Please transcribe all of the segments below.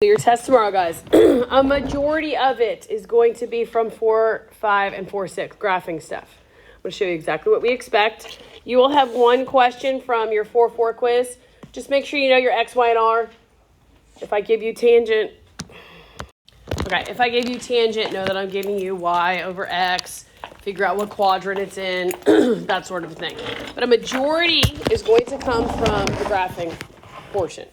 So your test tomorrow, guys, a majority of it is going to be from 4.5 and 4.6 graphing stuff. I'm going to show you exactly what we expect. You will have one question from your 4.4 quiz. Just make sure you know your X, Y, and R. If I give you tangent, if I give you tangent, know that I'm giving you Y over X. Figure out what quadrant it's in, that sort of thing. But a majority is going to come from the graphing portion.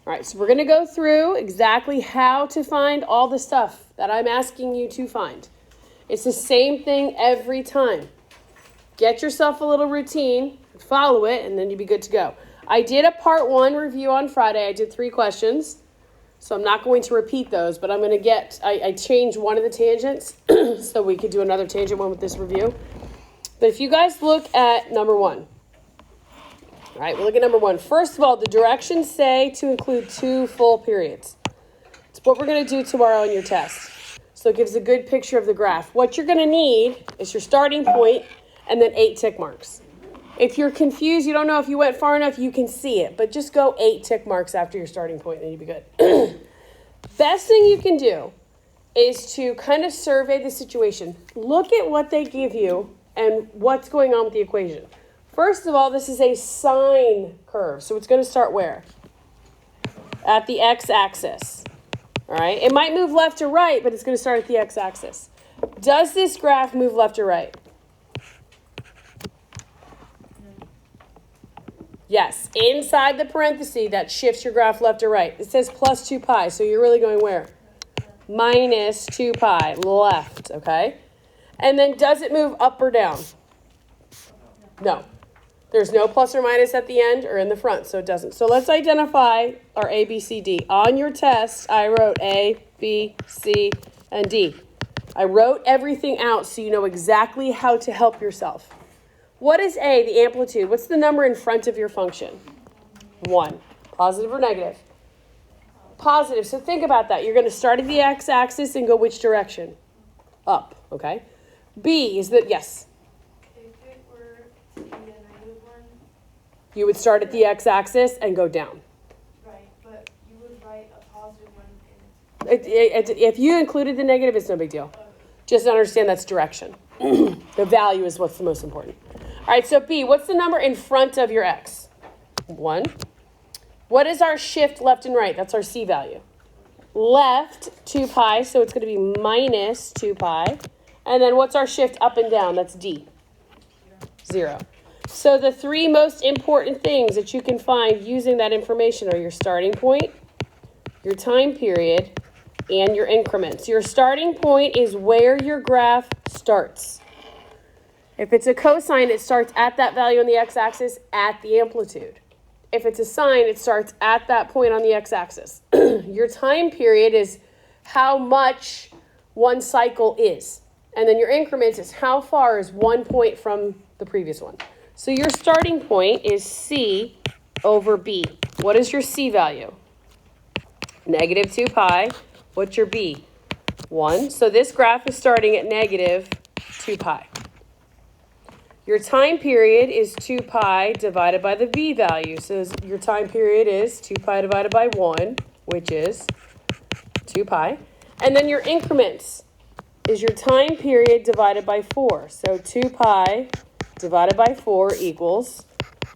All right, so we're going to go through exactly how to find all the stuff that I'm asking you to find. It's the same thing every time. Get yourself a little routine, follow it, and then you'll be good to go. I did a part 1 review on Friday. I did 3 questions, so I'm not going to repeat those, but I'm going to I changed one of the tangents so we could do another tangent one with this review. But if you guys look at number 1. All right, we'll look at number 1. First of all, the directions say to include 2 full periods. It's what we're going to do tomorrow in your test. So it gives a good picture of the graph. What you're going to need is your starting point and then 8 tick marks. If you're confused, you don't know if you went far enough, you can see it. But just go 8 tick marks after your starting point and you'll be good. Best thing you can do is to kind of survey the situation. Look at what they give you and what's going on with the equation. First of all, this is a sine curve. So it's going to start where? At the x-axis. All right. It might move left or right, but it's going to start at the x-axis. Does this graph move left or right? Yes. Inside the parenthesis, that shifts your graph left or right. It says plus 2 pi. So you're really going where? Minus 2 pi left. Okay. And then does it move up or down? No. There's no plus or minus at the end or in the front, so it doesn't. So let's identify our A, B, C, D. On your test, I wrote A, B, C, and D. I wrote everything out so you know exactly how to help yourself. What is A, the amplitude? What's the number in front of your function? 1. Positive or negative? Positive. So think about that. You're going to start at the x-axis and go which direction? Up, okay? B is the, yes? You would start at the x-axis and go down. Right, but you would write a positive one. If you included the negative, it's no big deal. Okay. Just understand that's direction. The value is what's the most important. All right, so B, what's the number in front of your x? 1. What is our shift left and right? That's our C value. Left, 2 pi, so it's going to be minus 2 pi. And then what's our shift up and down? That's D. 0. So the 3 most important things that you can find using that information are your starting point, your time period, and your increments. Your starting point is where your graph starts. If it's a cosine, it starts at that value on the x-axis at the amplitude. If it's a sine, it starts at that point on the x-axis. Your time period is how much one cycle is. And then your increments is how far is 1 point from the previous one. So your starting point is C over B. What is your C value? Negative 2 pi. What's your B? 1. So this graph is starting at negative 2 pi. Your time period is 2 pi divided by the V value. So your time period is 2 pi divided by 1, which is 2 pi. And then your increments is your time period divided by 4. So 2 pi divided by 4 equals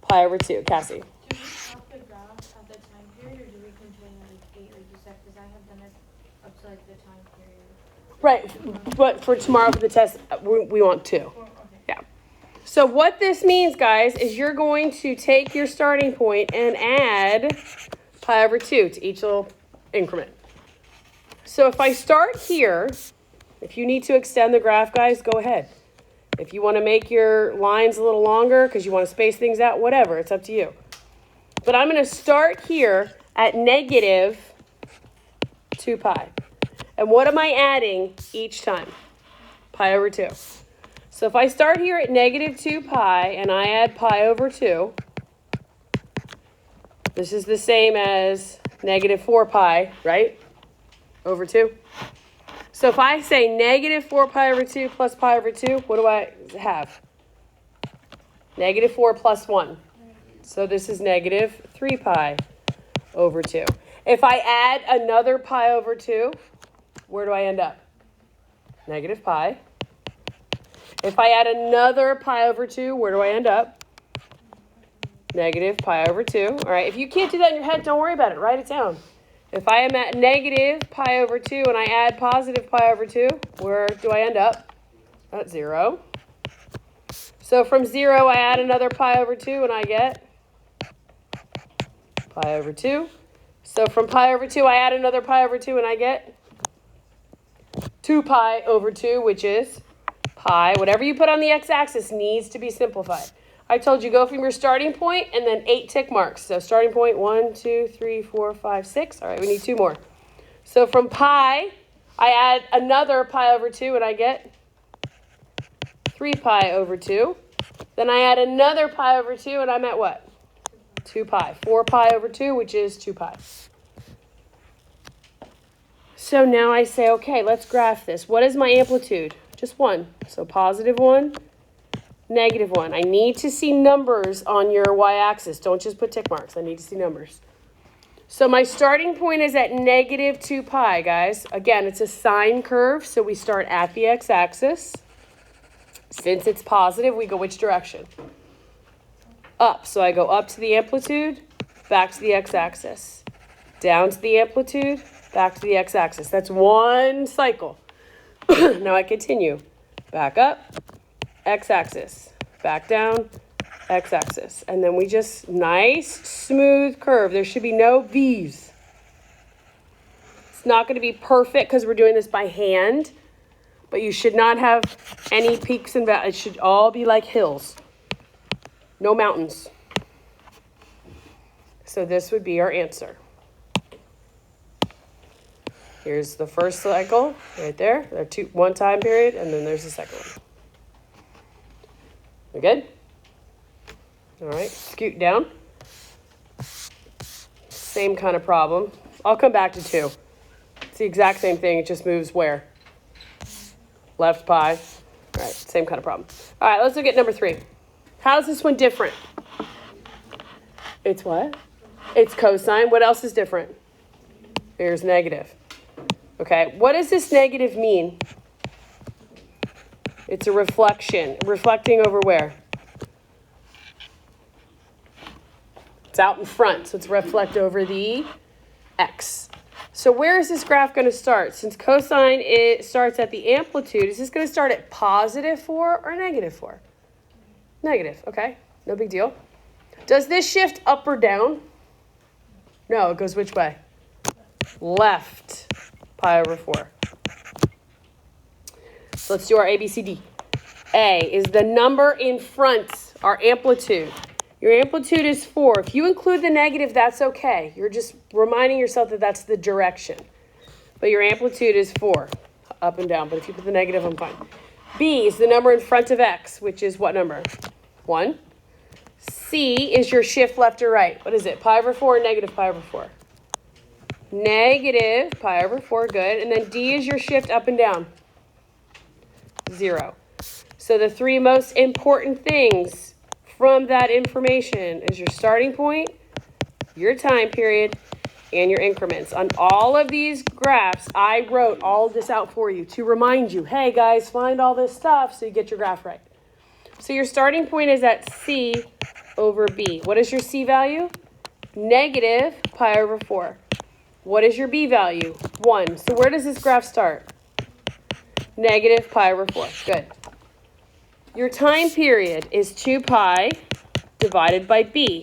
pi over 2. Cassie? Do we have the graph at the time period, or do we continue like 8 like you said? Because I have done it up to like the time period. Right, but for tomorrow for the test, we want 2. Okay. Yeah. So what this means, guys, is you're going to take your starting point and add pi over 2 to each little increment. So if I start here, if you need to extend the graph, guys, go ahead. If you want to make your lines a little longer because you want to space things out, whatever, it's up to you. But I'm going to start here at negative 2 pi. And what am I adding each time? Pi over 2. So if I start here at negative 2 pi and I add pi over 2, this is the same as negative 4 pi, right? Over 2. So if I say negative 4 pi over 2 plus pi over 2, what do I have? Negative 4 plus 1. So this is negative 3 pi over 2. If I add another pi over 2, where do I end up? Negative pi. If I add another pi over 2, where do I end up? Negative pi over 2. All right, if you can't do that in your head, don't worry about it. Write it down. If I am at negative pi over 2 and I add positive pi over 2, where do I end up? At 0. So from 0, I add another pi over 2 and I get pi over 2. So from pi over 2, I add another pi over 2 and I get 2 pi over 2, which is pi. Whatever you put on the x-axis needs to be simplified. I told you go from your starting point and then 8 tick marks. So starting point 1, 2, 3, 4, 5, 6. All right, we need 2 more. So from pi, I add another pi over 2 and I get 3 pi over 2. Then I add another pi over 2 and I'm at what? 2 pi. 4 pi over 2, which is 2 pi. So now I say, okay, let's graph this. What is my amplitude? Just 1. So positive 1. Negative 1. I need to see numbers on your y-axis. Don't just put tick marks. I need to see numbers. So my starting point is at negative 2 pi, guys. Again, it's a sine curve, so we start at the x-axis. Since it's positive, we go which direction? Up. So I go up to the amplitude, back to the x-axis. Down to the amplitude, back to the x-axis. That's one cycle. Now I continue. Back up. X-axis, back down, x-axis. And then we just, nice, smooth curve. There should be no V's. It's not going to be perfect because we're doing this by hand, but you should not have any peaks and valleys. It should all be like hills. No mountains. So this would be our answer. Here's the first cycle right there. There are one time period, and then there's the second one. We good? All right, scoot down. Same kind of problem. I'll come back to 2. It's the exact same thing. It just moves where? Left pi. All right, same kind of problem. All right, let's look at number 3. How's this one different? It's what? It's cosine. What else is different? Here's negative. Okay, what does this negative mean? It's a reflection. Reflecting over where? It's out in front, so it's reflect over the x. So where is this graph going to start? Since cosine it starts at the amplitude, is this going to start at positive 4 or negative 4? Negative, okay. No big deal. Does this shift up or down? No, it goes which way? Left, pi over 4. So let's do our ABCD. A is the number in front, our amplitude. Your amplitude is 4. If you include the negative, that's okay. You're just reminding yourself that that's the direction. But your amplitude is 4, up and down. But if you put the negative, I'm fine. B is the number in front of x, which is what number? 1. C is your shift left or right. What is it? Pi over 4 or negative pi over 4? Negative pi over 4, good. And then D is your shift up and down. 0. So the 3 most important things from that information is your starting point, your time period, and your increments. On all of these graphs, I wrote all of this out for you to remind you, hey guys, find all this stuff so you get your graph right. So your starting point is at C over B. What is your C value? Negative pi over 4. What is your B value? 1. So where does this graph start? Negative pi over 4. Good. Your time period is 2 pi divided by B.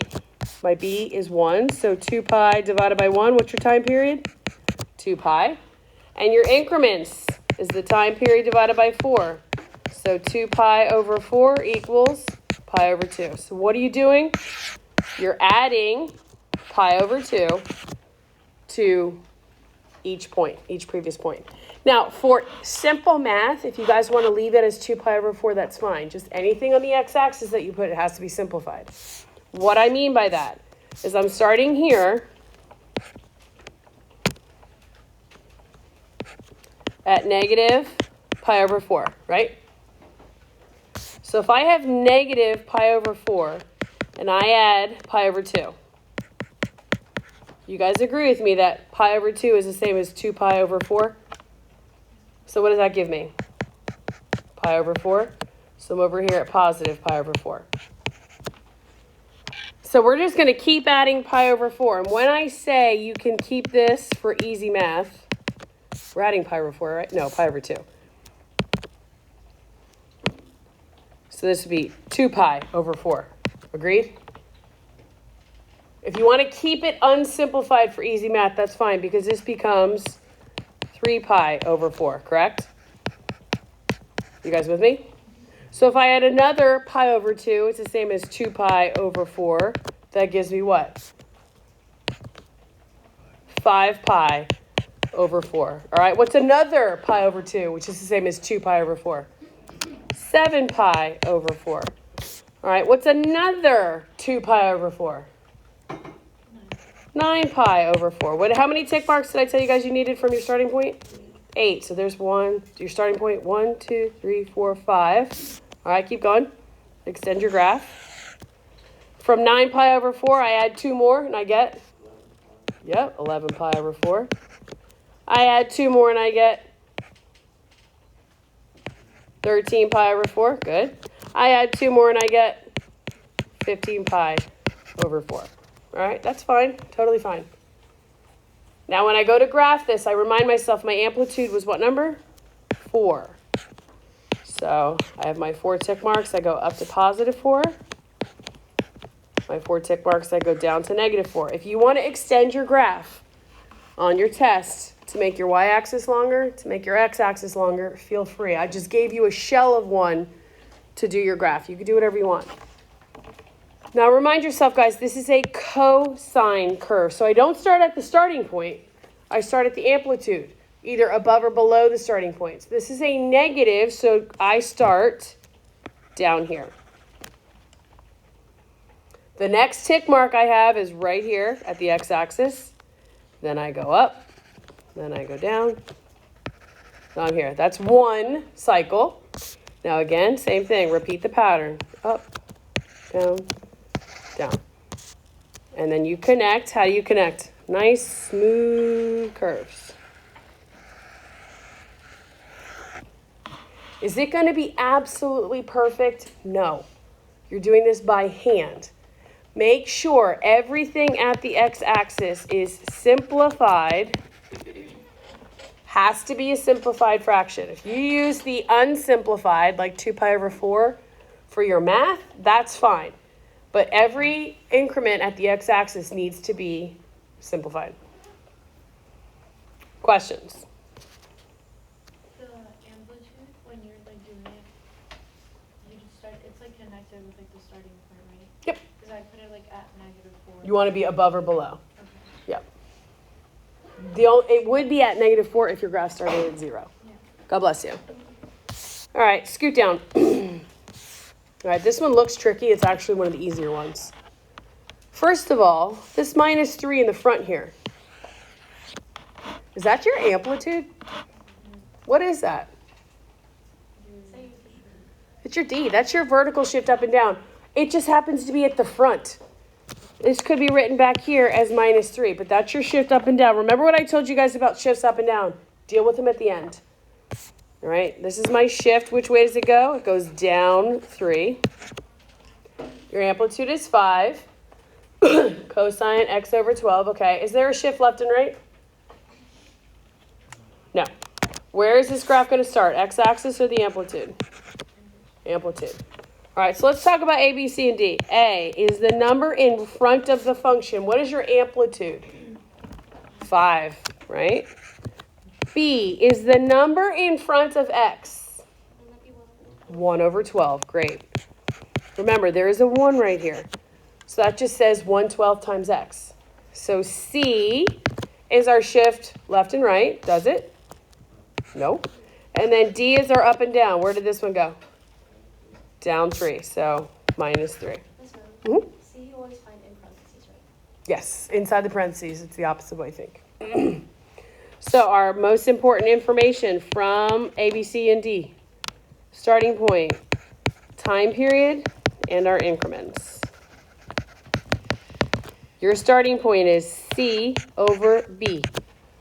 My B is 1, so 2 pi divided by 1. What's your time period? 2 pi. And your increments is the time period divided by 4. So 2 pi over 4 equals pi over 2. So what are you doing? You're adding pi over 2 to each point, each previous point. Now, for simple math, if you guys want to leave it as 2 pi over 4, that's fine. Just anything on the x-axis that you put, it has to be simplified. What I mean by that is I'm starting here at negative pi over 4, right? So if I have negative pi over 4 and I add pi over 2, You guys agree with me that pi over 2 is the same as 2 pi over 4? So what does that give me? Pi over 4. So I'm over here at positive pi over 4. So we're just going to keep adding pi over 4. And when I say you can keep this for easy math, we're adding pi over 4, right? No, pi over 2. So this would be 2 pi over 4. Agreed? If you want to keep it unsimplified for easy math, that's fine, because this becomes 3 pi over 4, correct? You guys with me? So if I add another pi over 2, it's the same as 2 pi over 4. That gives me what? 5 pi over 4. All right, what's another pi over 2, which is the same as 2 pi over 4? 7 pi over 4. All right, what's another 2 pi over 4? 9 pi over 4. How many tick marks did I tell you guys you needed from your starting point? 8. So there's your starting point. 1, 2, 3, 4, 5. All right, keep going. Extend your graph. From 9 pi over 4, I add 2 more, and I get, 11 pi over 4. I add 2 more, and I get 13 pi over 4. Good. I add 2 more, and I get 15 pi over 4. All right, that's fine. Totally fine. Now, when I go to graph this, I remind myself my amplitude was what number? 4. So I have my 4 tick marks. I go up to positive 4. My 4 tick marks, I go down to negative 4. If you want to extend your graph on your test to make your y-axis longer, to make your x-axis longer, feel free. I just gave you a shell of one to do your graph. You can do whatever you want. Now remind yourself, guys, this is a cosine curve. So I don't start at the starting point. I start at the amplitude, either above or below the starting points. This is a negative, so I start down here. The next tick mark I have is right here at the x-axis. Then I go up. Then I go down. Now I'm here. That's one cycle. Now again, same thing. Repeat the pattern. Up, down, down. And then you connect. How do you connect? Nice, smooth curves. Is it going to be absolutely perfect? No. You're doing this by hand. Make sure everything at the x-axis is simplified. Has to be a simplified fraction. If you use the unsimplified, like 2 pi over 4, for your math, that's fine. But every increment at the x-axis needs to be simplified. Questions? The amplitude, when you're like doing it, you just start, it's like connected with like the starting point, right? Yep. Because I put it like at -4. You want to be above or below. Okay. Yep. It would be at -4 if your graph started at 0. Yeah. God bless you. All right, scoot down. All right, this one looks tricky. It's actually one of the easier ones. First of all, this -3 in the front here. Is that your amplitude? What is that? It's your D. That's your vertical shift up and down. It just happens to be at the front. This could be written back here as -3, but that's your shift up and down. Remember what I told you guys about shifts up and down? Deal with them at the end. All right, this is my shift. Which way does it go? It goes down 3. Your amplitude is 5. Cosine x over 12. Okay, is there a shift left and right? No. Where is this graph going to start? X-axis or the amplitude? Amplitude. All right, so let's talk about A, B, C, and D. A is the number in front of the function. What is your amplitude? 5, right? B is the number in front of x. 1 over 12. Great. Remember, there is a 1 right here. So that just says 1/12 times x. So C is our shift left and right. Does it? No. And then D is our up and down. Where did this one go? Down 3. So -3. Mm-hmm. See, you always find in parentheses, right? Yes, inside the parentheses. It's the opposite way I think. So our most important information from A, B, C, and D. Starting point, time period, and our increments. Your starting point is C over B.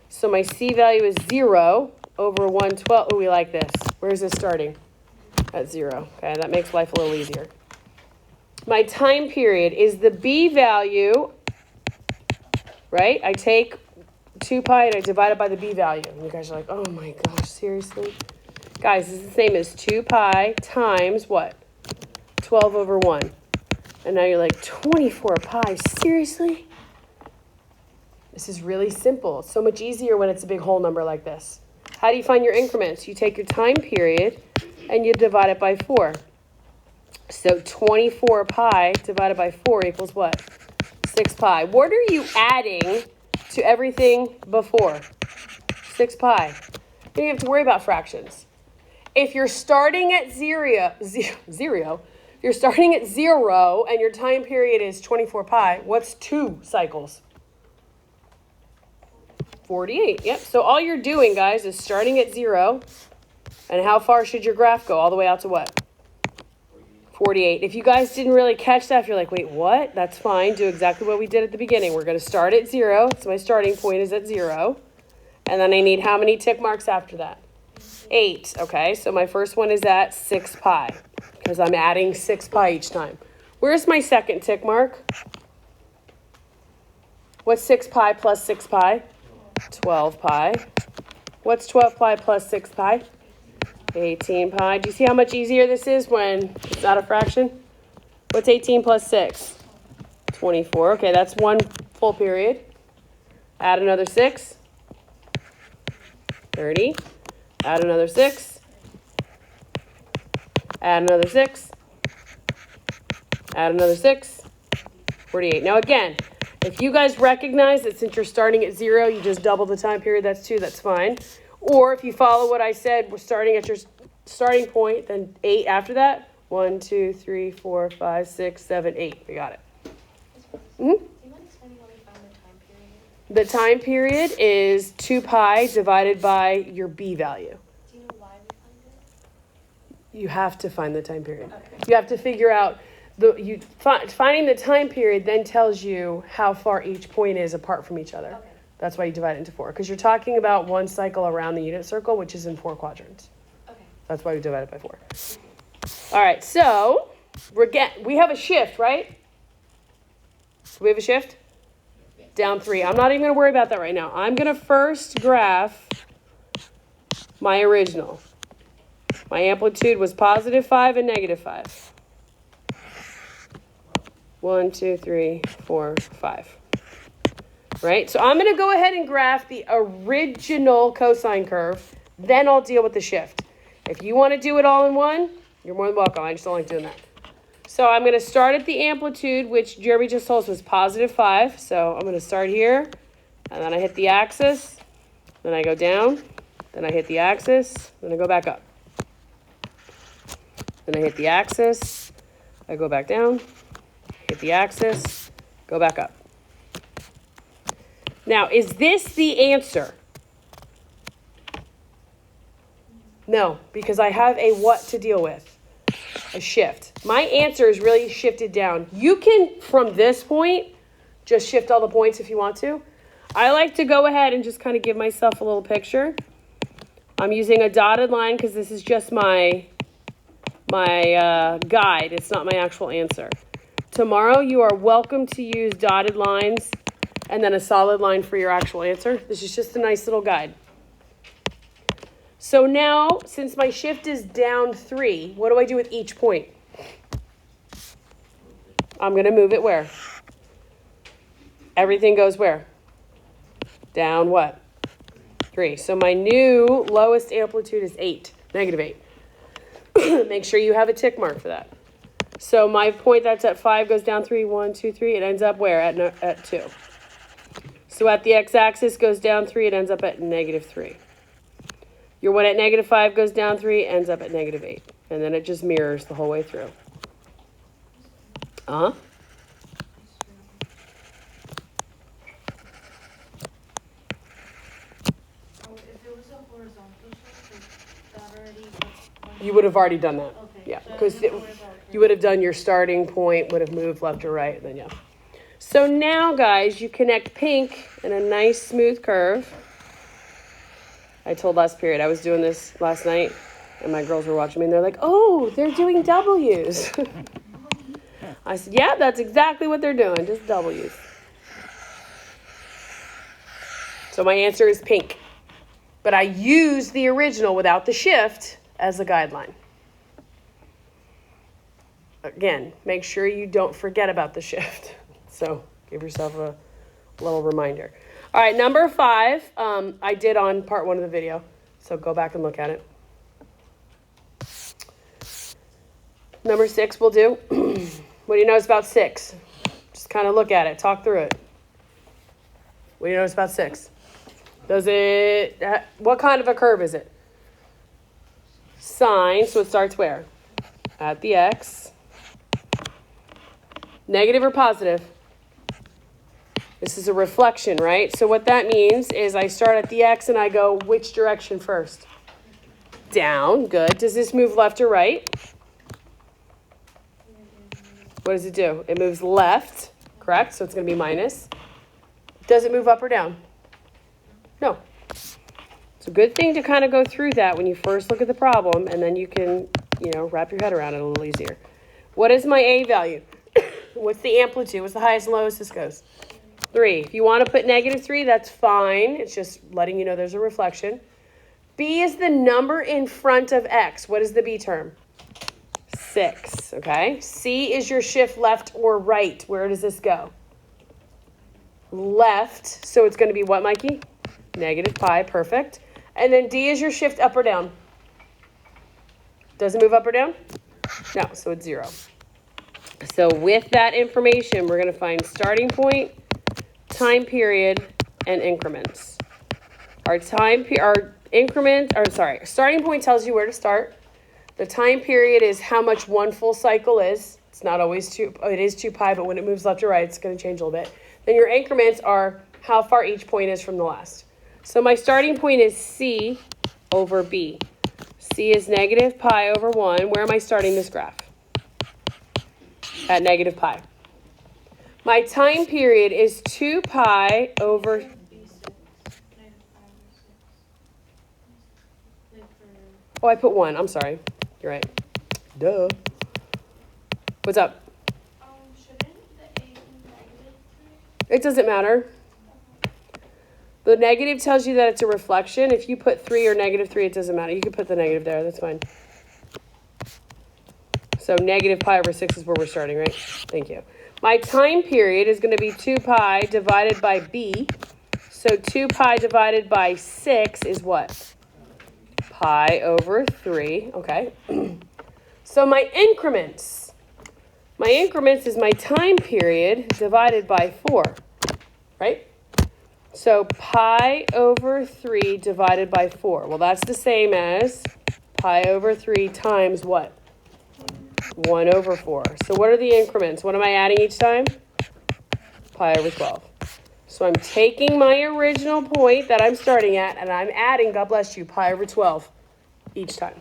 So my C value is 0 over 112. Oh, we like this. Where's this starting? At 0. Okay, that makes life a little easier. My time period is the B value, right? I take 2 pi and I divide it by the B value. And you guys are like, oh my gosh, seriously? Guys, this is the same as 2 pi times what? 12 over 1. And now you're like, 24 pi, seriously? This is really simple. It's so much easier when it's a big whole number like this. How do you find your increments? You take your time period and you divide it by 4. So 24 pi divided by 4 equals what? 6 pi. What are you adding to everything before? 6 pi. You don't have to worry about fractions. If you're starting at zero, if you're starting at 0 and your time period is 24 pi, what's 2 cycles? 48. Yep. So all you're doing, guys, is starting at 0. And how far should your graph go? All the way out to what? 48. If you guys didn't really catch that, if you're like, wait, what? That's fine. Do exactly what we did at the beginning. We're going to start at 0. So my starting point is at 0. And then I need how many tick marks after that? 8. Okay. So my first one is at 6 pi because I'm adding 6 pi each time. Where's my second tick mark? What's 6 pi plus 6 pi? 12 pi. What's 12 pi plus 6 pi? 18 pi. Do you see how much easier this is when it's not a fraction? What's 18 plus 6? 24. Okay, that's one full period. Add another 6. 30. Add another 6. Add another 6. Add another 6. 48. Now again, if you guys recognize that since you're starting at 0, you just double the time period, that's 2, that's fine. Or if you follow what I said, we're starting at your starting point, then 8 after that. 1, 2, 3, 4, 5, 6, 7, 8. We got it. Do you mind explaining how we found the time period? The time period is 2 pi divided by your B value. Do you know why we found it? You have to find the time period. Okay. You have to figure out, finding the time period then tells you how far each point is apart from each other. Okay. That's why you divide it into 4, because you're talking about one cycle around the unit circle, which is in 4 quadrants. Okay. That's why we divide it by 4. All right, so we have a shift, right? Do we have a shift? Down 3. I'm not even going to worry about that right now. I'm going to first graph my original. My amplitude was positive 5 and negative 5. 1, 2, 3, 4, 5. Right? So I'm going to go ahead and graph the original cosine curve. Then I'll deal with the shift. If you want to do it all in one, you're more than welcome. I just don't like doing that. So I'm going to start at the amplitude, which Jeremy just told us was positive 5. So I'm going to start here. And then I hit the axis. Then I go down. Then I hit the axis. Then I go back up. Then I hit the axis. I go back down. Hit the axis. Go back up. Now, is this the answer? No, because I have a what to deal with, a shift. My answer is really shifted down. You can, from this point, just shift all the points if you want to. I like to go ahead and just kind of give myself a little picture. I'm using a dotted line because this is just my guide. It's not my actual answer. Tomorrow, you are welcome to use dotted lines and then a solid line for your actual answer. This is just a nice little guide. So now, since my shift is down 3, what do I do with each point? I'm going to move it where? Everything goes where? Down what? 3. So my new lowest amplitude is 8, negative 8. Make sure you have a tick mark for that. So my point that's at 5 goes down 3, 1, 2, 3. It ends up where? At 2. So at the x-axis goes down 3, it ends up at negative 3. Your one at negative 5 goes down 3, ends up at negative 8. And then it just mirrors the whole way through. Uh-huh. Oh, if it was a horizontal shift, that already... You would have already done that. Okay. Yeah, so I because don't have to worry about you would have done your starting point, would have moved left or right, and then yeah. So now, guys, you connect pink in a nice smooth curve. I told last period I was doing this last night, and my girls were watching me, and they're like, oh, they're doing W's. I said, yeah, that's exactly what they're doing, just W's. So my answer is pink. But I use the original without the shift as a guideline. Again, make sure you don't forget about the shift. So give yourself a little reminder. All right, number 5, I did on part 1 of the video. So go back and look at it. Number 6 we'll do. What do you notice about 6? Just kind of look at it, talk through it. What do you notice about 6? What kind of a curve is it? Sine, so it starts where? At the x. Negative or positive? This is a reflection, right? So what that means is I start at the x and I go which direction first? Down, good. Does this move left or right? What does it do? It moves left, correct? So it's going to be minus. Does it move up or down? No. It's a good thing to kind of go through that when you first look at the problem, and then you can, wrap your head around it a little easier. What is my A value? What's the amplitude? What's the highest and lowest this goes? 3. If you want to put -3, that's fine. It's just letting you know there's a reflection. B is the number in front of X. What is the B term? 6, okay? C is your shift left or right. Where does this go? Left. So it's going to be what, Mikey? -pi, perfect. And then D is your shift up or down. Does it move up or down? No, so it's 0. So with that information, we're going to find starting point, time period, and increments. Starting point tells you where to start. The time period is how much one full cycle is. It's not always 2, it is 2 pi, but when it moves left or right, it's going to change a little bit. Then your increments are how far each point is from the last. So my starting point is C over B. C is -pi over 1. Where am I starting this graph? At -pi. My time period is 2 pi over... Oh, I put 1. I'm sorry. You're right. Duh. What's up? Shouldn't the A be -3? It doesn't matter. The negative tells you that it's a reflection. If you put 3 or -3, it doesn't matter. You can put the negative there. That's fine. So -pi over 6 is where we're starting, right? Thank you. My time period is going to be 2 pi divided by B. So 2 pi divided by 6 is what? Pi over 3. Okay. So my increments. My increments is my time period divided by 4. Right? So pi over 3 divided by 4. Well, that's the same as pi over 3 times what? 1 over 4. So what are the increments? What am I adding each time? Pi over 12. So I'm taking my original point that I'm starting at, and I'm adding, God bless you, pi over 12 each time.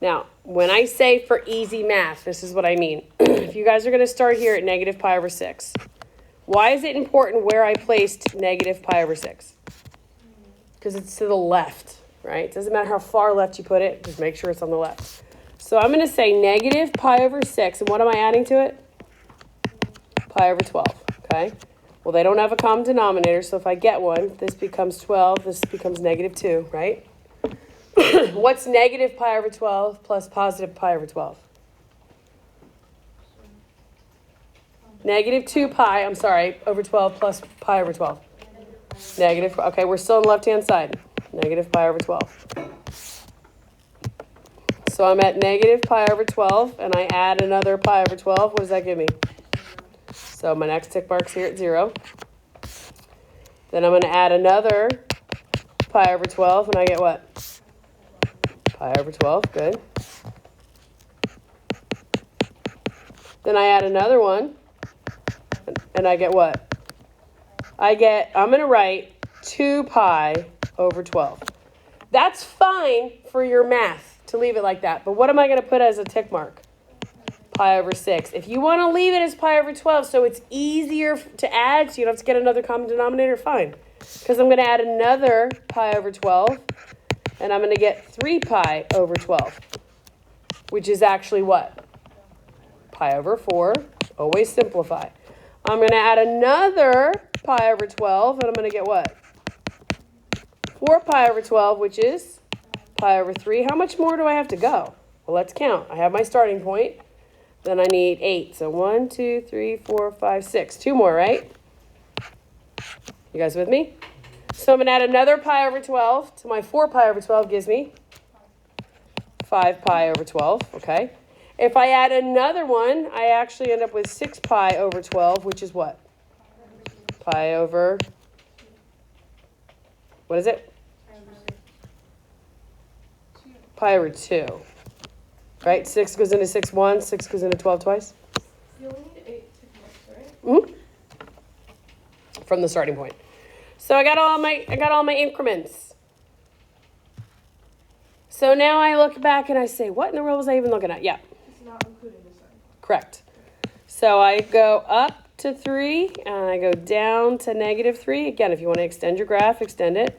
Now, when I say for easy math, this is what I mean. If you guys are going to start here at -pi over 6, why is it important where I placed -pi over 6? Because it's to the left, right? It doesn't matter how far left you put it, just make sure it's on the left. So I'm going to say -pi over 6, and what am I adding to it? Pi over 12, okay? Well, they don't have a common denominator, so if I get one, this becomes 12, this becomes -2, right? What's -pi over 12 plus positive pi over 12? -2 pi, I'm sorry, over 12 plus pi over 12. Okay, we're still on the left-hand side. -pi over 12. So I'm at -pi over 12, and I add another pi over 12. What does that give me? So my next tick mark's here at 0. Then I'm going to add another pi over 12, and I get what? Pi over 12, good. Then I add another one, and I get what? I'm going to write 2 pi over 12. That's fine for your math to leave it like that. But what am I going to put as a tick mark? pi over 6. If you want to leave it as pi over 12 so it's easier to add, so you don't have to get another common denominator, fine. Because I'm going to add another pi over 12, and I'm going to get 3 pi over 12, which is actually what? Pi over 4. Always simplify. I'm going to add another pi over 12, and I'm going to get what? 4 pi over 12, which is pi over 3. How much more do I have to go? Well, let's count. I have my starting point. Then I need 8. So 1, 2, 3, 4, 5, 6. 2 more, right? You guys with me? So I'm going to add another pi over 12 to my 4 pi over 12 gives me 5 pi over 12, okay? If I add another one, I actually end up with 6 pi over 12, which is what? Pi over, what is it? Pi over 2. Right? 6 goes into 6 once, 6 goes into 12 twice. You only need 8 tick marks, right? From the starting point. So I got all my increments. So now I look back and I say, what in the world was I even looking at? Yeah. It's not including the sign. Correct. So I go up to 3 and I go down to -3. Again, if you want to extend your graph, extend it.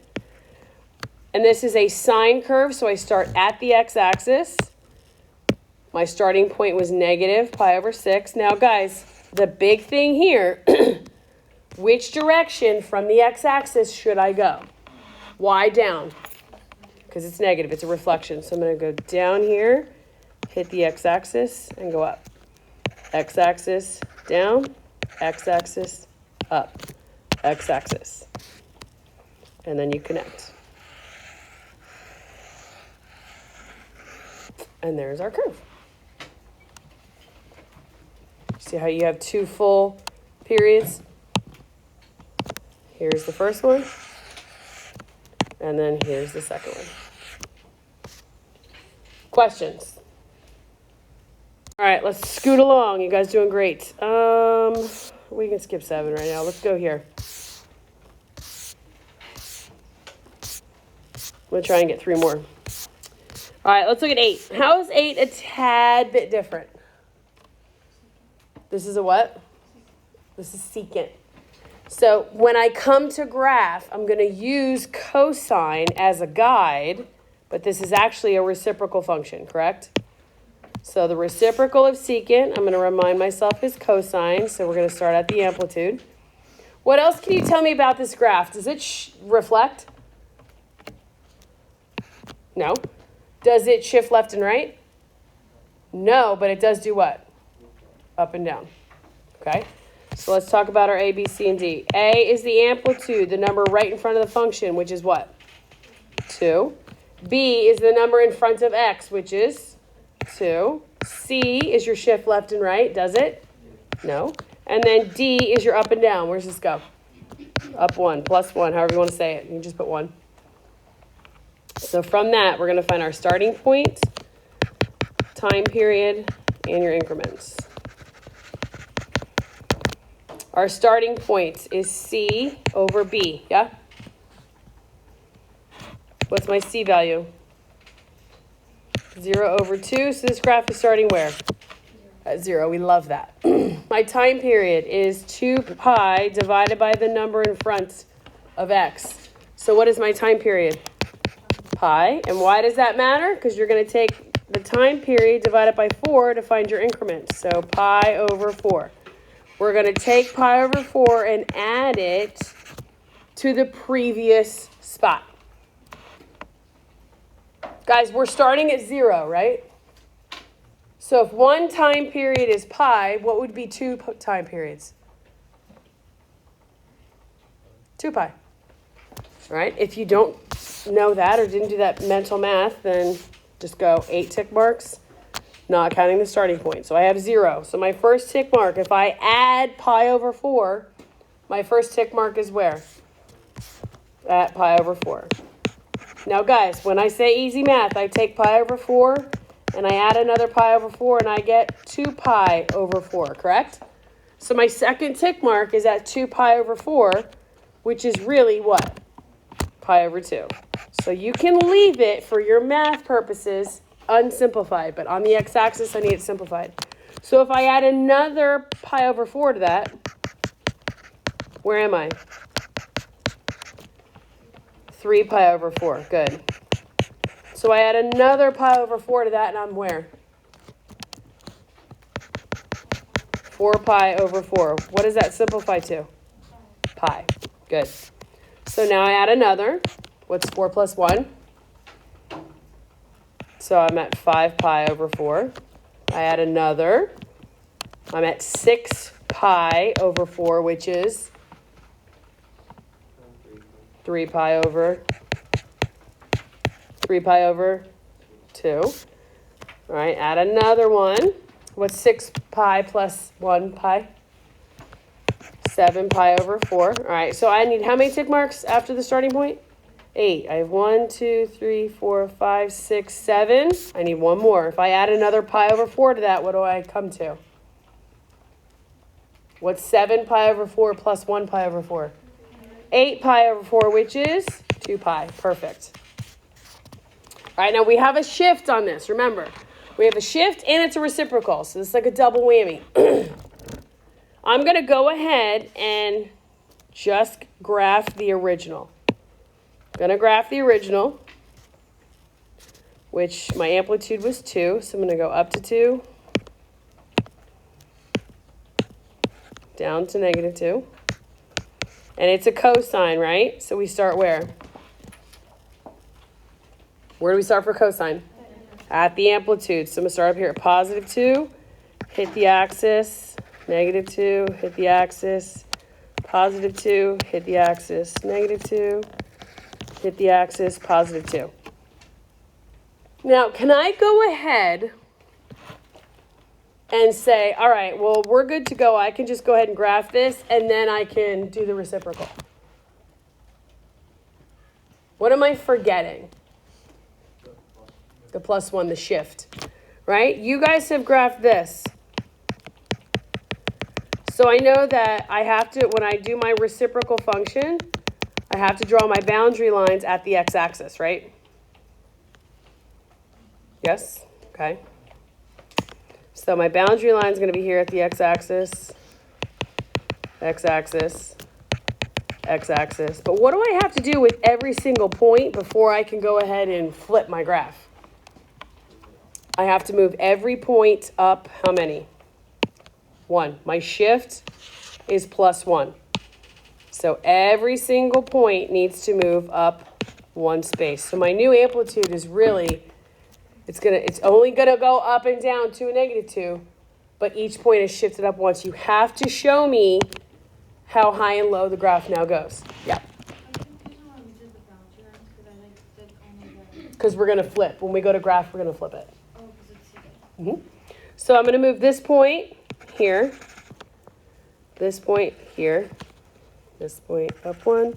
And this is a sine curve, so I start at the x-axis. My starting point was negative pi over 6. Now, guys, the big thing here, which direction from the x-axis should I go? Why down? Because it's negative. It's a reflection. So I'm going to go down here, hit the x-axis, and go up. X-axis down, x-axis up, x-axis. And then you connect. And there's our curve. See how you have 2 full periods? Here's the first one, and then here's the second one. Questions? All right, let's scoot along. You guys doing great. We can skip 7 right now. Let's go here. I'm going to try and get 3 more. All right, let's look at 8. How is 8 a tad bit different? This is a what? This is secant. So when I come to graph, I'm going to use cosine as a guide, but this is actually a reciprocal function, correct? So the reciprocal of secant, I'm going to remind myself, is cosine. So we're going to start at the amplitude. What else can you tell me about this graph? Does it reflect? No. Does it shift left and right? No, but it does do what? Up and down. Okay? So let's talk about our A, B, C, and D. A is the amplitude, the number right in front of the function, which is what? 2. B is the number in front of x, which is 2. C is your shift left and right. Does it? No. And then D is your up and down. Where's this go? Up 1, plus 1, however you want to say it. You can just put 1. So from that, we're going to find our starting point, time period, and your increments. Our starting point is C over B, yeah? What's my C value? 0 over 2, so this graph is starting where? At 0, we love that. My time period is 2 pi divided by the number in front of x. So what is my time period? Pi. And why does that matter? Because you're going to take the time period divided by 4 to find your increment. So pi over 4. We're going to take pi over 4 and add it to the previous spot. Guys, we're starting at 0, right? So if one time period is pi, what would be 2 time periods? 2 pi. All right? If you don't know that or didn't do that mental math, then just go 8 tick marks, not counting the starting point. So I have 0. So my first tick mark, if I add pi over 4, my first tick mark is where? At pi over 4. Now, guys, when I say easy math, I take pi over 4, and I add another pi over 4, and I get 2 pi over 4, correct? So my second tick mark is at 2 pi over 4, which is really what? Pi over 2. So you can leave it for your math purposes unsimplified, but on the x-axis, I need it simplified. So if I add another pi over 4 to that, where am I? 3 pi over 4. Good. So I add another pi over 4 to that, and I'm where? 4 pi over 4. What does that simplify to? Pi. Good. So now I add another. What's 4 plus 1? So I'm at 5 pi over 4. I add another. I'm at 6 pi over 4, which is 3 pi over 2. All right, add another one. What's 6 pi plus 1 pi? 7 pi over 4. All right, so I need how many tick marks after the starting point? 8. I have 1, 2, 3, 4, 5, 6, 7. I need one more. If I add another pi over 4 to that, what do I come to? What's 7 pi over 4 plus 1 pi over 4? 8 pi over 4, which is 2 pi. Perfect. All right, now we have a shift on this. Remember, we have a shift and it's a reciprocal. So it's like a double whammy. I'm going to go ahead and just graph the original. I'm going to graph the original, which my amplitude was 2. So I'm going to go up to 2, down to -2. And it's a cosine, right? So we start where? Where do we start for cosine? At the amplitude. So I'm going to start up here at +2, hit the axis, -2, hit the axis, +2, hit the axis, -2, hit the axis, +2. Now, can I go ahead and say, all right, well, we're good to go. I can just go ahead and graph this, and then I can do the reciprocal. What am I forgetting? The +1, the shift, right? You guys have graphed this. So I know that I have to, when I do my reciprocal function, I have to draw my boundary lines at the x-axis, right? Yes? Okay. So my boundary line is going to be here at the x-axis, x-axis, x-axis. But what do I have to do with every single point before I can go ahead and flip my graph? I have to move every point up how many? 1. My shift is +1. So every single point needs to move up 1 space. So my new amplitude is really, it's only gonna go up and down to a -2, but each point is shifted up once. You have to show me how high and low the graph now goes. Yeah. Because we're gonna flip. When we go to graph, we're gonna flip it. So I'm gonna move this point here, this point here, this point up 1,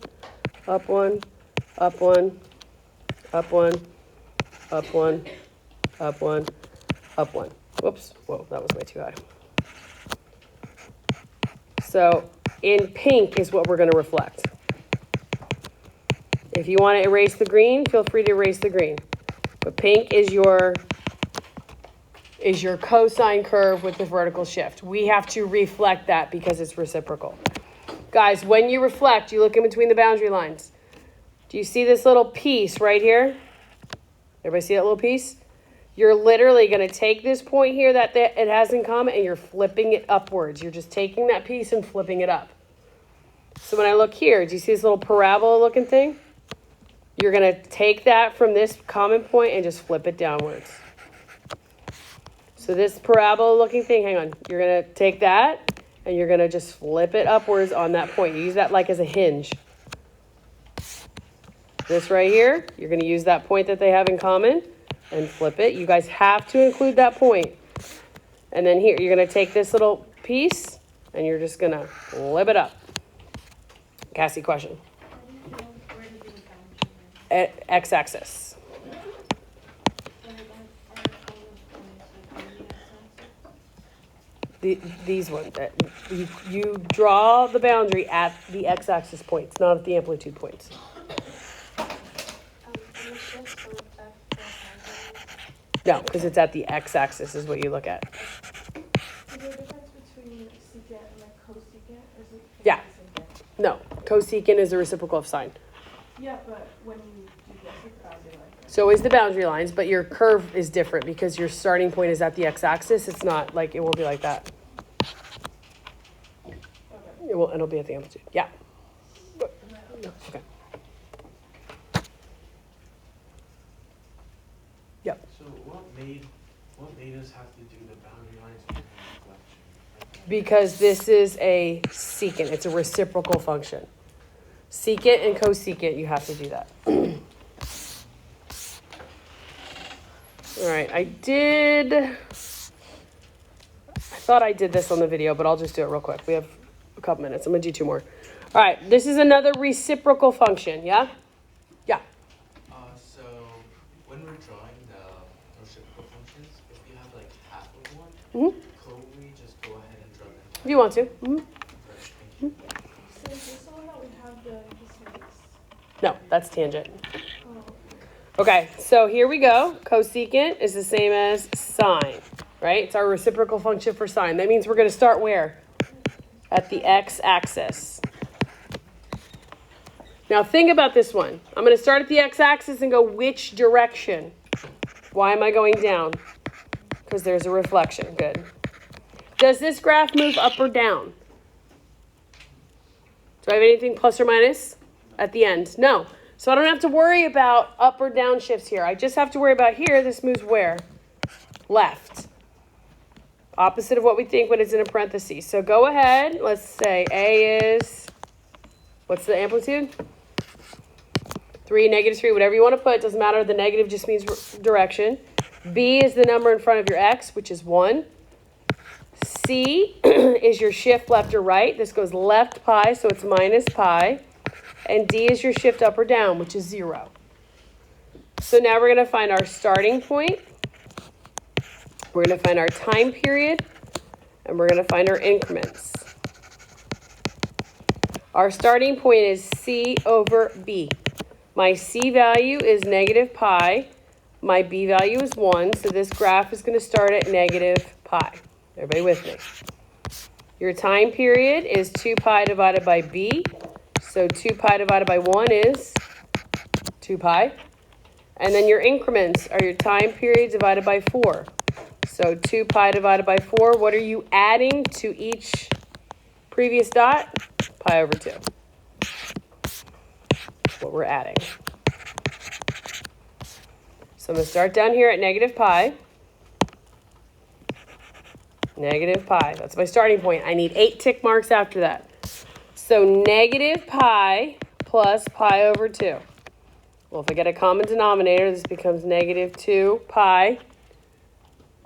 up 1, up 1, up 1, up 1, up 1, up 1. Whoops, whoa, that was way too high. So in pink is what we're going to reflect. If you want to erase the green, feel free to erase the green. But pink is your cosine curve with the vertical shift. We have to reflect that because it's reciprocal. Guys, when you reflect, you look in between the boundary lines. Do you see this little piece right here? Everybody see that little piece? You're literally going to take this point here that it has in common and you're flipping it upwards. You're just taking that piece and flipping it up. So when I look here, do you see this little parabola looking thing? You're going to take that from this common point and just flip it downwards. So this parabola looking thing, hang on, you're going to take that and you're going to just flip it upwards on that point. You use that like as a hinge. This right here, you're going to use that point that they have in common and flip it. You guys have to include that point. And then here, you're going to take this little piece and you're just going to flip it up. Cassie, question. X-axis. These ones. You draw the boundary at the x-axis points, not at the amplitude points. No, because it's at the x-axis is what you look at. No, cosecant is the reciprocal of sine. Yeah, but when you do this, it's boundary line. So is the boundary lines, but your curve is different because your starting point is at the x-axis. It's not like, it won't be like that. Okay. It'll be at the amplitude. Yeah. No, okay. Yep. So what made us have to do the boundary lines and reflection? Because this is a secant. It's a reciprocal function. Secant and cosecant, you have to do that. All right, I thought I did this on the video, but I'll just do it real quick. We have a couple minutes. I'm gonna do 2 more. All right, this is another reciprocal function, yeah? Yeah. So when we're drawing the reciprocal functions, if you have like half of one, could we just go ahead and draw them? If you want to. So is this the one that we have the history? No, that's tangent. Oh, Okay, so here we go. Cosecant is the same as sine, right? It's our reciprocal function for sine. That means we're going to start where? At the x-axis. Now think about this one. I'm going to start at the x-axis and go which direction? Why am I going down? Because there's a reflection. Good. Does this graph move up or down? Do I have anything plus or minus at the end? No. So I don't have to worry about up or down shifts here. I just have to worry about here. This moves where? Left. Opposite of what we think when it's in a parenthesis. So go ahead. Let's say A is, what's the amplitude? 3, -3, whatever you want to put. Doesn't matter. The negative just means direction. B is the number in front of your x, which is 1. C is your shift left or right. This goes left pi, so it's minus pi. And D is your shift up or down, which is 0. So now we're going to find our starting point. We're going to find our time period. And we're going to find our increments. Our starting point is C over B. My C value is negative pi. My B value is 1. So this graph is going to start at negative pi. Everybody with me? Your time period is 2 pi divided by B. So 2 pi divided by 1 is 2 pi. And then your increments are your time period divided by 4. So 2 pi divided by 4, what are you adding to each previous dot? Pi over 2. That's what we're adding. So I'm going to start down here at negative pi. Negative pi. That's my starting point. I need 8 tick marks after that. So negative pi plus pi over 2. Well, if I get a common denominator, this becomes negative 2 pi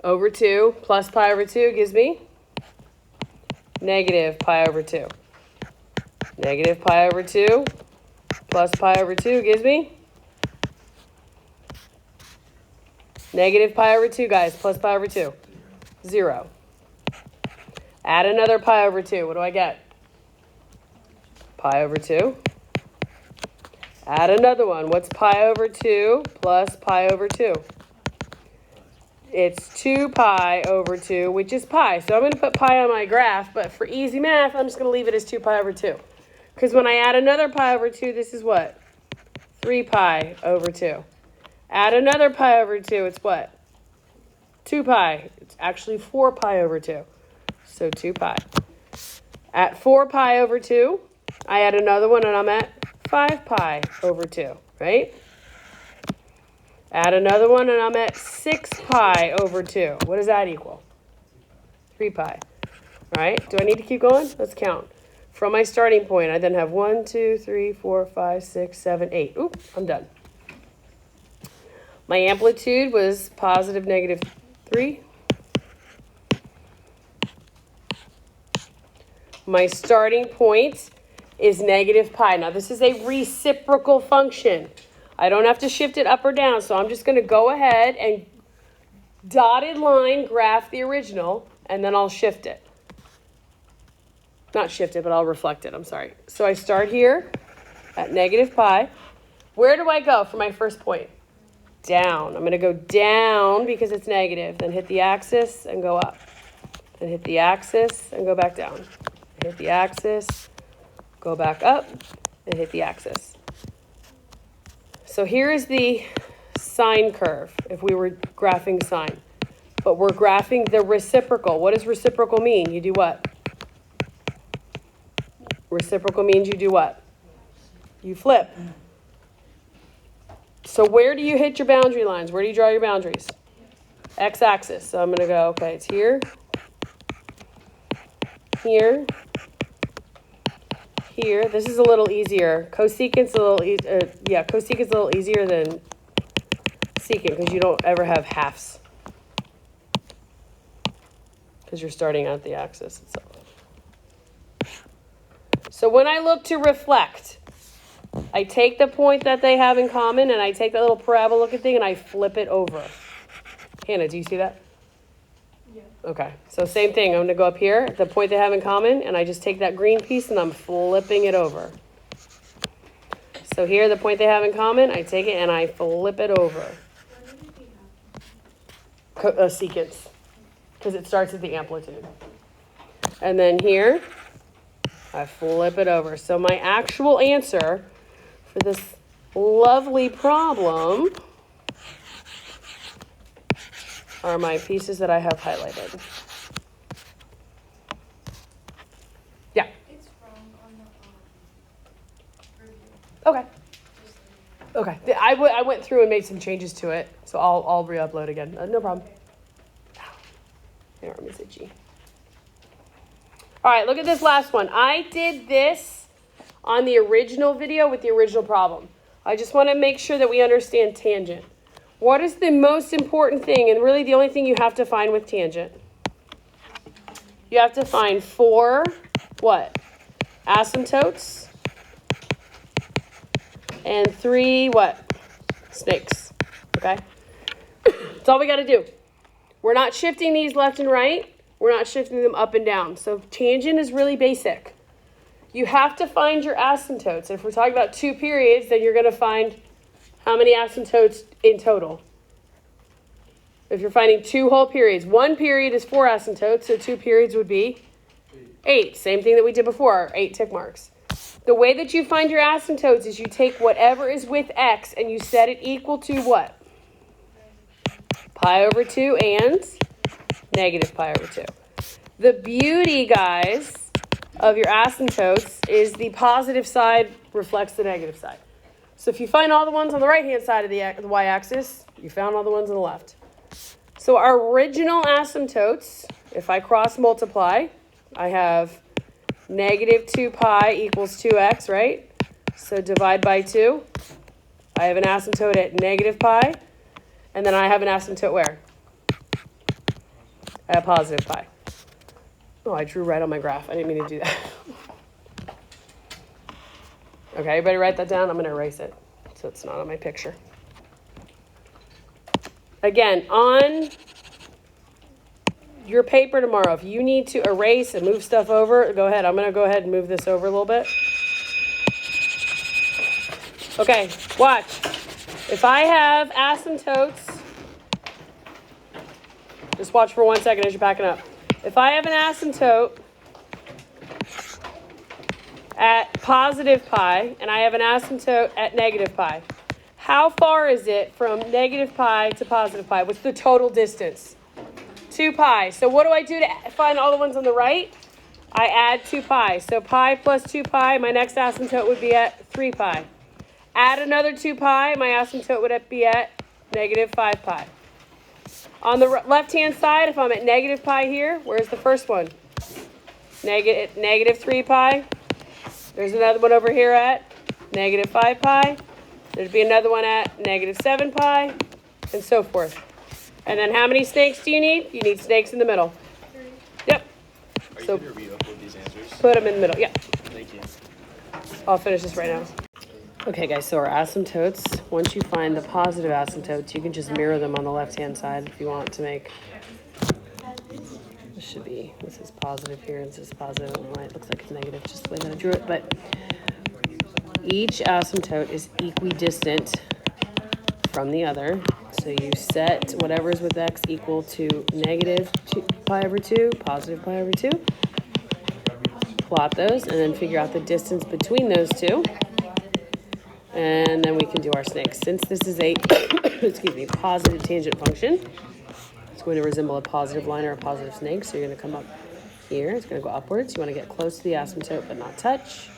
over 2 plus pi over 2 gives me negative pi over 2. Negative pi over 2 plus pi over 2 gives me negative pi over 2, guys, plus pi over 2. 0. Add another pi over 2. What do I get? Pi over 2. Add another one. What's pi over 2 plus pi over 2? It's 2 pi over 2, which is pi. So I'm going to put pi on my graph, but for easy math, I'm just going to leave it as 2 pi over 2. Because when I add another pi over 2, this is what? 3 pi over 2. Add another pi over 2, it's what? 2 pi. It's actually 4 pi over 2. So 2 pi. At 4 pi over 2, I add another one and I'm at 5 pi over 2, right? Add another one and I'm at 6 pi over 2. What does that equal? 3 pi. All right, do I need to keep going? Let's count. From my starting point, I then have 1, 2, 3, 4, 5, 6, 7, 8. Oop, I'm done. My amplitude was positive negative 3. My starting point is negative pi. Now, this is a reciprocal function. I don't have to shift it up or down, so I'm just going to go ahead and dotted line graph the original, and then I'll shift it. Not shift it, but I'll reflect it. I'm sorry. So I start here at negative pi. Where do I go for my first point? Down. I'm going to go down because it's negative, then hit the axis and go up. Then hit the axis and go back down. Hit the axis, go back up, and hit the axis. So here is the sine curve, if we were graphing sine. But we're graphing the reciprocal. What does reciprocal mean? You do what? Reciprocal means you do what? You flip. So where do you hit your boundary lines? Where do you draw your boundaries? X-axis. So I'm going to go, okay, it's here, here, here. This is a little easier. Cosecant's a little cosecant's a little easier than secant because you don't ever have halves. Because you're starting at the axis itself. So when I look to reflect, I take the point that they have in common and I take that little parabola looking thing and I flip it over. Hannah, do you see that? Yeah. Okay, so same thing. I'm going to go up here, the point they have in common, and I just take that green piece and I'm flipping it over. So here, the point they have in common, I take it and I flip it over. Secants, because it starts at the amplitude. And then here, I flip it over. So my actual answer for this lovely problem are my pieces that I have highlighted. Yeah. It's wrong on the review. Okay. Just the Okay. I went through and made some changes to it, so I'll re-upload again. No problem. Here, let me say G. All right, look at this last one. I did this on the original video with the original problem. I just want to make sure that we understand tangent. What is the most important thing, and really the only thing you have to find with tangent? You have to find 4, what? Asymptotes. And 3, what? Snakes. Okay? That's all we got to do. We're not shifting these left and right. We're not shifting them up and down. So tangent is really basic. You have to find your asymptotes. If we're talking about 2 periods, then you're going to find how many asymptotes in total? If you're finding 2 whole periods, 1 period is 4 asymptotes, so 2 periods would be 8. Same thing that we did before, 8 tick marks. The way that you find your asymptotes is you take whatever is with x and you set it equal to what? Pi over 2 and negative pi over 2. The beauty, guys, of your asymptotes is the positive side reflects the negative side. So if you find all the ones on the right-hand side of the y-axis, you found all the ones on the left. So our original asymptotes, if I cross multiply, I have negative 2 pi equals 2x, right? So divide by 2. I have an asymptote at negative pi. And then I have an asymptote where? At positive pi. Oh, I drew right on my graph. I didn't mean to do that. Okay, everybody write that down. I'm going to erase it so it's not on my picture. Again, on your paper tomorrow, if you need to erase and move stuff over, go ahead. I'm going to go ahead and move this over a little bit. Okay, watch. If I have asymptotes, just watch for 1 second as you're backing up. If I have an asymptote at positive pi and I have an asymptote at negative pi, how far is it from negative pi to positive pi? What's the total distance? 2 pi. So what do I do to find all the ones on the right? I add 2 pi. So pi plus 2 pi, my next asymptote would be at 3 pi. Add another 2 pi, my asymptote would be at negative 5 pi. On the left-hand side, if I'm at negative pi here, where's the first one? Negative 3 pi. There's another one over here at negative 5 pi. There'd be another one at negative 7 pi, and so forth. And then how many snakes do you need? You need snakes in the middle. 3. Yep. Are you So going to re-upload these answers? put them in the middle. Yeah. Thank you. I'll finish this right now. Okay, guys, so our asymptotes, once you find the positive asymptotes, you can just mirror them on the left-hand side if you want to make, this is positive here, and this is positive, and it looks like it's negative, just the way that I drew it, but each asymptote is equidistant from the other, so you set whatever's with x equal to negative 2 pi over 2, positive pi over 2, plot those and then figure out the distance between those two. And then we can do our snakes. Since this is a, excuse me, positive tangent function, it's going to resemble a positive line or a positive snake. So you're going to come up here. It's going to go upwards. You want to get close to the asymptote but not touch.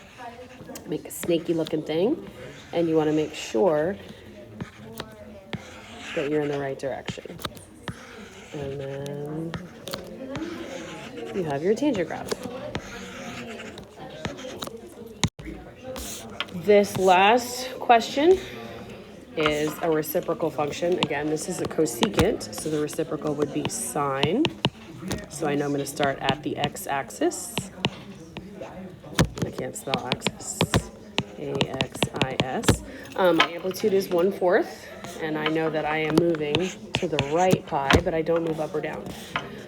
Make a snaky looking thing. And you want to make sure that you're in the right direction. And then you have your tangent graph. This last question is a reciprocal function. Again, this is a cosecant, so the reciprocal would be sine. So I know I'm going to start at the x-axis. I can't spell axis. A-X-I-S. My amplitude is 1/4, and I know that I am moving to the right pi, but I don't move up or down.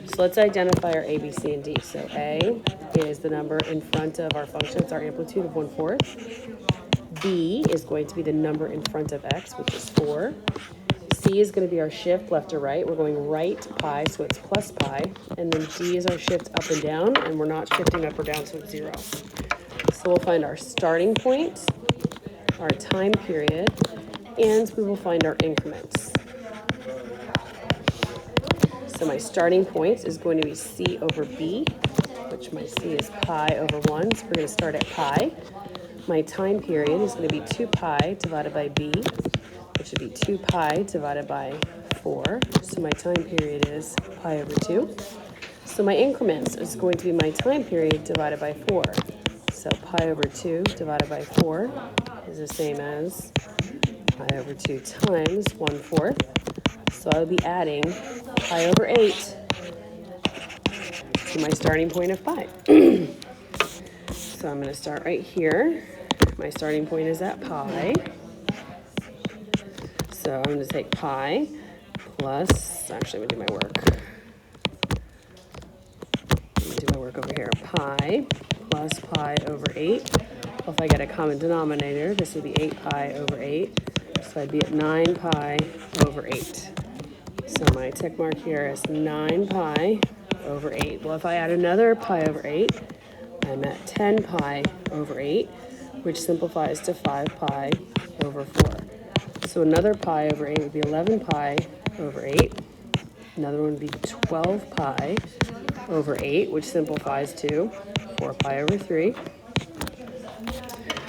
So let's identify our A, B, C, and D. So A is the number in front of our function. It's our amplitude of 1/4. B is going to be the number in front of x, which is 4. C is going to be our shift left to right. We're going right pi, so it's plus pi. And then D is our shift up and down, and we're not shifting up or down, so it's 0. So we'll find our starting point, our time period, and we will find our increments. So my starting point is going to be C over B, which my C is pi over 1. So we're going to start at pi. My time period is going to be 2 pi divided by B, which would be 2 pi divided by 4. So my time period is pi over 2. So my increments is going to be my time period divided by 4. So pi over 2 divided by 4 is the same as pi over 2 times 1/4. So I'll be adding pi over 8 to my starting point of pi. So I'm going to start right here. My starting point is at pi. So I'm going to take pi plus, actually I'm going to do my work. I'm going to do my work over here. Pi plus pi over 8. Well, if I get a common denominator, this would be 8 pi over 8. So I'd be at 9 pi over 8. So my tick mark here is 9 pi over 8. Well, if I add another pi over 8, I'm at 10 pi over 8, which simplifies to 5 pi over 4. So another pi over 8 would be 11 pi over 8. Another one would be 12 pi over 8, which simplifies to 4 pi over 3.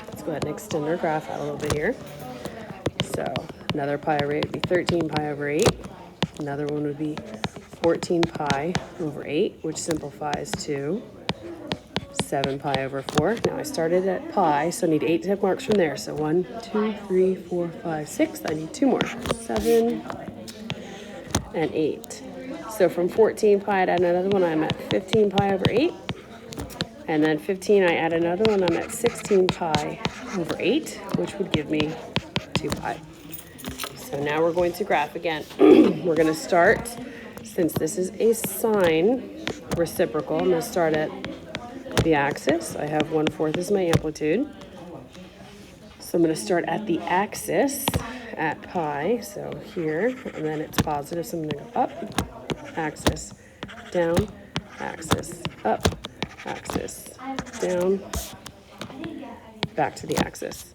Let's go ahead and extend our graph out a little bit here. So another pi over 8 would be 13 pi over 8. Another one would be 14 pi over 8, which simplifies to 7 pi over 4. Now I started at pi, so I need 8 tick marks from there. So 1, 2, 3, 4, 5, 6. I need 2 more. 7 and 8. So from 14 pi, I'd add another one. I'm at 15 pi over 8. And then 15, I add another one. I'm at 16 pi over 8, which would give me 2 pi. So now we're going to graph again. We're going to start, since this is a sine reciprocal, I'm going to start at the axis. I have 1/4 as my amplitude. So I'm going to start at the axis at pi, so here, and then it's positive, so I'm going to go up, axis, down, axis, up, axis, down, back to the axis.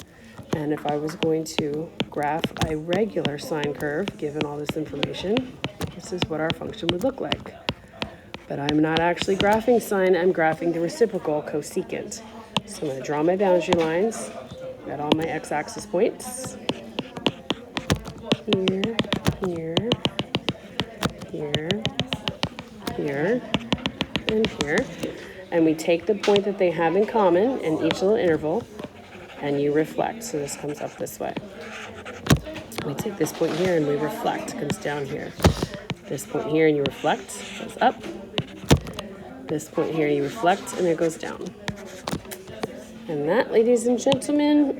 And if I was going to graph a regular sine curve, given all this information, this is what our function would look like. But I'm not actually graphing sine, I'm graphing the reciprocal cosecant. So I'm going to draw my boundary lines at all my x-axis points. Here, here, here, here, and here. And we take the point that they have in common in each little interval, and you reflect. So this comes up this way. We take this point here and we reflect. It comes down here. This point here and you reflect, goes up. This point here you reflect and it goes down. And that, ladies and gentlemen,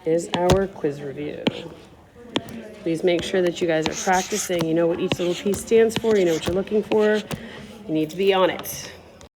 is our quiz review. Please make sure that you guys are practicing. You know what each little piece stands for. You know what you're looking for. You need to be on it.